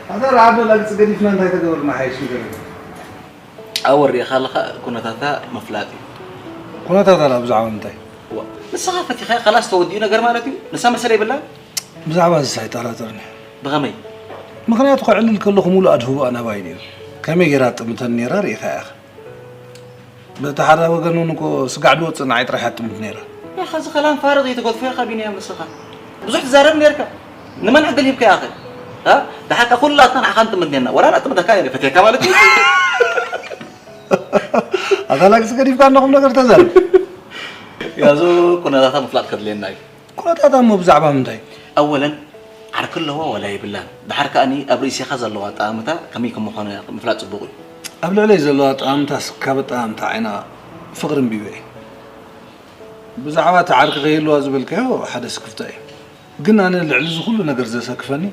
هذا رعب لك تقدي فلان هاي تدور مع حيش كده أوري خالها كنا تاتا مفلاتي كنا ترى بزعم انتي نسافة يا خي خلاص تودينا قرمانتي نسامر سري بالله بزعم السيطرة ترني بغمي مخنيات قاعد كلكم ولا أدهو أنا باينين كم يجرات متنيرة ريخا أخ بتحرى وجنونكو سقعدوا تصنعي ريحات متنيرة يا خلاص كلام فارغ يتقول فيها خبيني يا مسخة بزحت زارب نيركا نما نحق اللي يبكي يا أخي ها ده حتى كل لا تنع خانت مدينا ولا لا تبدا كاين فتي كمالتي هذا لك سقدي كان نقوم نقدر تزال يا زو كنا ذا مفلات كدلينا كنا تاتا مو بزعبها منتي اولا على كل هو ولا بالله بحركه اني ابريسي خزل لو طعمتا كميكم مخونه مفلات صبغي قبل علي زلوا طعمتا سكبت طعمتا عينا فقر بيبي بزعبها تعرق غير لو زبلك حدث كفتاي قلنا انا العلز كله نقر زي سكفني